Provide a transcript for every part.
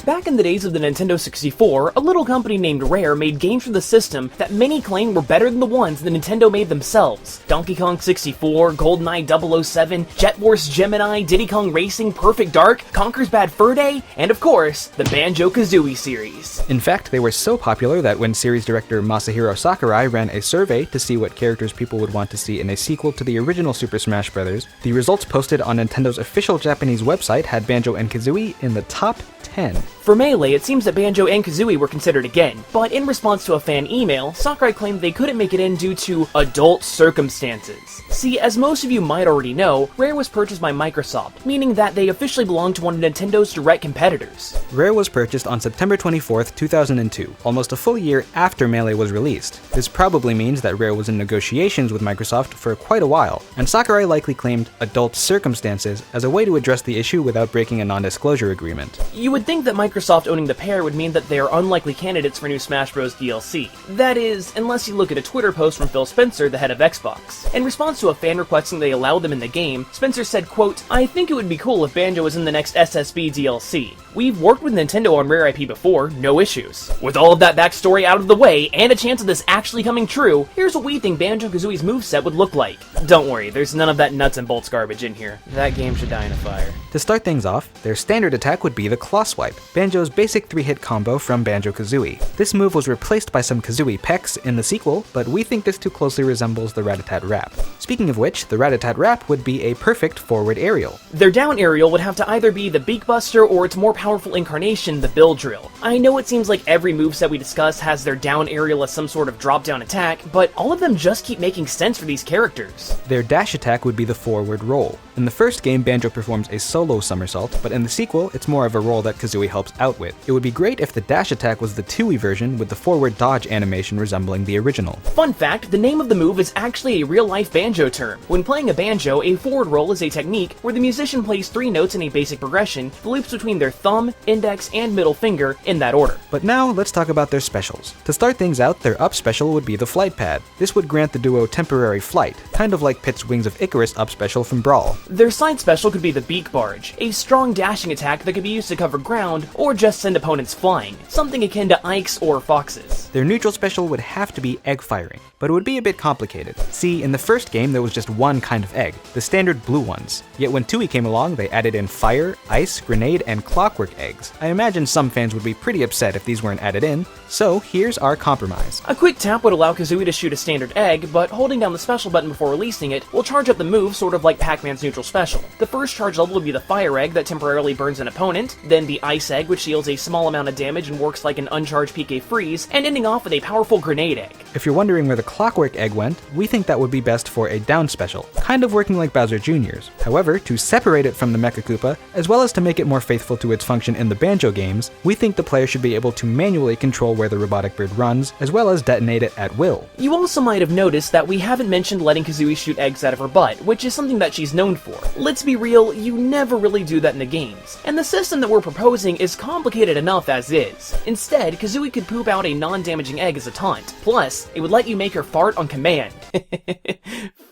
Back in the days of the Nintendo 64, a little company named Rare made games for the system that many claim were better than the ones that Nintendo made themselves. Donkey Kong 64, GoldenEye 007, Jet Force Gemini, Diddy Kong Racing, Perfect Dark, Conker's Bad Fur Day, and of course, the Banjo-Kazooie series. In fact, they were so popular that when series director Masahiro Sakurai ran a survey to see what characters people would want to see in a sequel to the original Super Smash Bros., the results posted on Nintendo's official Japanese website had Banjo and Kazooie in the top 10. For Melee, it seems that Banjo and Kazooie were considered again, but in response to a fan email, Sakurai claimed they couldn't make it in due to adult circumstances. See, as most of you might already know, Rare was purchased by Microsoft, meaning that they officially belong to one of Nintendo's direct competitors. Rare was purchased on September 24th, 2002, almost a full year after Melee was released. This probably means that Rare was in negotiations with Microsoft for quite a while, and Sakurai likely claimed adult circumstances as a way to address the issue without breaking a non-disclosure agreement. You would think that Microsoft owning the pair would mean that they are unlikely candidates for new Smash Bros. DLC. That is, unless you look at a Twitter post from Phil Spencer, the head of Xbox. In response to a fan requesting they allow them in the game, Spencer said, quote, "I think it would be cool if Banjo was in the next SSB DLC. We've worked with Nintendo on Rare IP before, no issues. With all of that backstory out of the way, and a chance of this actually coming true, here's what we think Banjo-Kazooie's moveset would look like." Don't worry, there's none of that nuts and bolts garbage in here. That game should die in a fire. To start things off, their standard attack would be the Claw Swipe, Banjo's basic 3-hit combo from Banjo-Kazooie. This move was replaced by some Kazooie Pecks in the sequel, but we think this too closely resembles the Rat-a-tat Rap. Speaking of which, the Rat-a-tat Rap would be a perfect forward aerial. Their down aerial would have to either be the Beak Buster or its more powerful incarnation, the Bill Drill. I know it seems like every moveset we discuss has their down aerial as some sort of drop-down attack, but all of them just keep making sense for these characters. Their dash attack would be the forward roll. In the first game, Banjo performs a solo somersault, but in the sequel, it's more of a roll that Kazooie helps out with. It would be great if the dash attack was the 2E version with the forward dodge animation resembling the original. Fun fact, the name of the move is actually a real-life banjo term. When playing a banjo, a forward roll is a technique where the musician plays 3 notes in a basic progression, the loops between their thumb, index, and middle finger in that order. But now, let's talk about their specials. To start things out, their up special would be the Flight Pad. This would grant the duo temporary flight, kind of like Pit's Wings of Icarus up special from Brawl. Their side special could be the Beak Barge, a strong dashing attack that could be used to cover ground or just send opponents flying, something akin to Ike's or Fox's. Their neutral special would have to be Egg Firing, but it would be a bit complicated. See, in the first game there was just one kind of egg, the standard blue ones. Yet when 2E came along, they added in Fire, Ice, Grenade, and Clockwork eggs. I imagine some fans would be pretty upset if these weren't added in, so here's our compromise. A quick tap would allow Kazooie to shoot a standard egg, but holding down the special button before releasing it will charge up the move sort of like Pac-Man's neutral special. The first charge level would be the Fire Egg that temporarily burns an opponent, then the Ice Egg which deals a small amount of damage and works like an uncharged PK Freeze, and ending off with a powerful Grenade Egg. If you're wondering where the Clockwork Egg went, we think that would be best for a down special, kind of working like Bowser Jr.'s. However, to separate it from the Mecha Koopa, as well as to make it more faithful to its function in the Banjo games, we think the player should be able to manually control where the robotic bird runs, as well as detonate it at will. You also might have noticed that we haven't mentioned letting Kazooie shoot eggs out of her butt, which is something that she's known for. Let's be real, you never really do that in the games, and the system that we're proposing is complicated enough as is. Instead, Kazooie could poop out a non-damaging egg as a taunt. Plus, it would let you make her fart on command.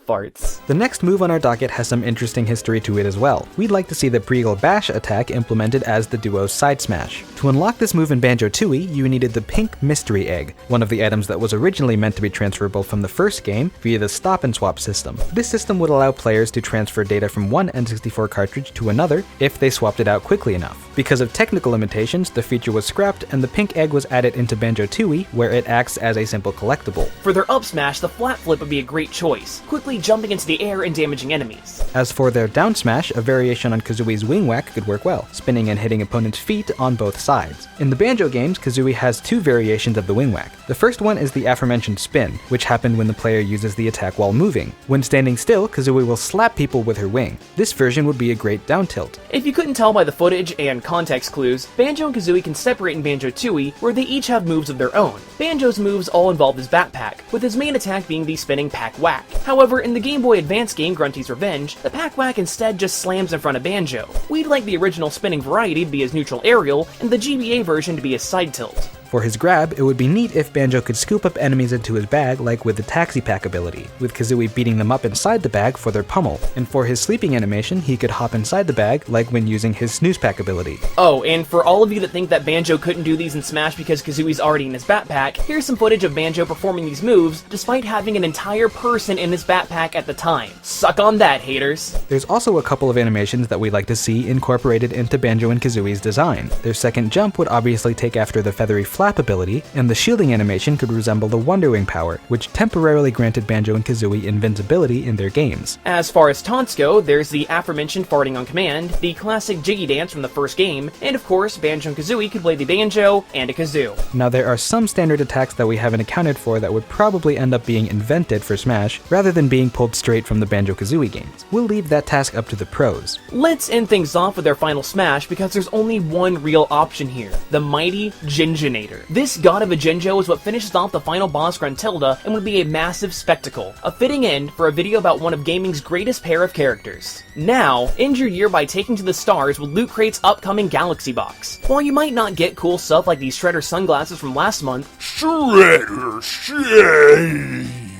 Farts. The next move on our docket has some interesting history to it as well. We'd like to see the Preagle Bash attack implemented as the duo's side smash. To unlock this move in Banjo-Tooie, you needed the Pink Mystery Egg, one of the items that was originally meant to be transferable from the first game via the Stop and Swap system. This system would allow players to transfer data from one N64 cartridge to another if they swapped it out quickly enough. Because of technical limitations, the feature was scrapped and the pink egg was added into Banjo-Tooie, where it acts as a simple collectible. For their up smash, the flat flip would be a great choice, quickly jumping into the air and damaging enemies. As for their down smash, a variation on Kazooie's wing whack could work well, spinning and hitting opponents' feet on both sides. In the Banjo games, Kazooie has 2 variations of the wing whack. The first one is the aforementioned spin, which happened when the player uses the attack while moving. When standing still, Kazooie will slap people with her wing. This version would be a great down tilt. If you couldn't tell by the footage and context clues, Banjo and Kazooie can separate in Banjo-Tooie, where they each have moves of their own. Banjo's moves all involve his backpack, with his main attack being the spinning Pack Whack. However, in the Game Boy Advance game Grunty's Revenge, the Pack Whack instead just slams in front of Banjo. We'd like the original spinning variety to be his neutral aerial, and the GBA version to be his side tilt. For his grab, it would be neat if Banjo could scoop up enemies into his bag like with the Taxi Pack ability, with Kazooie beating them up inside the bag for their pummel. And for his sleeping animation, he could hop inside the bag like when using his Snooze Pack ability. Oh, and for all of you that think that Banjo couldn't do these in Smash because Kazooie's already in his backpack, here's some footage of Banjo performing these moves despite having an entire person in his backpack at the time. Suck on that, haters! There's also a couple of animations that we'd like to see incorporated into Banjo and Kazooie's design. Their second jump would obviously take after the feathery flap ability, and the shielding animation could resemble the Wonder Wing power, which temporarily granted Banjo and Kazooie invincibility in their games. As far as taunts go, there's the aforementioned farting on command, the classic Jiggy dance from the first game, and of course, Banjo and Kazooie could play the banjo and a kazoo. Now there are some standard attacks that we haven't accounted for that would probably end up being invented for Smash, rather than being pulled straight from the Banjo-Kazooie games. We'll leave that task up to the pros. Let's end things off with our final Smash because there's only one real option here, the mighty Jinjonator. This god of a Jinjo is what finishes off the final boss Gruntilda and would be a massive spectacle, a fitting end for a video about one of gaming's greatest pair of characters. Now, end your year by taking to the stars with Loot Crate's upcoming Galaxy Box. While you might not get cool stuff like these Shredder sunglasses from last month, Shredder Shades.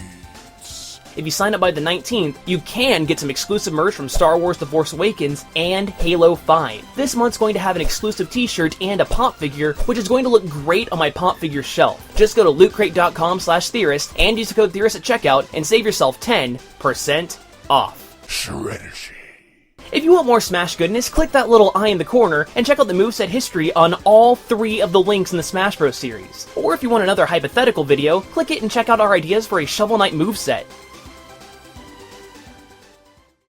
If you sign up by the 19th, you can get some exclusive merch from Star Wars The Force Awakens and Halo 5. This month's going to have an exclusive t-shirt and a pop figure, which is going to look great on my pop figure shelf. Just go to lootcrate.com/theorist and use the code theorist at checkout and save yourself 10% off. Shredder Shades. If you want more Smash goodness, click that little eye in the corner and check out the moveset history on all 3 of the links in the Smash Bros. Series. Or if you want another hypothetical video, click it and check out our ideas for a Shovel Knight moveset.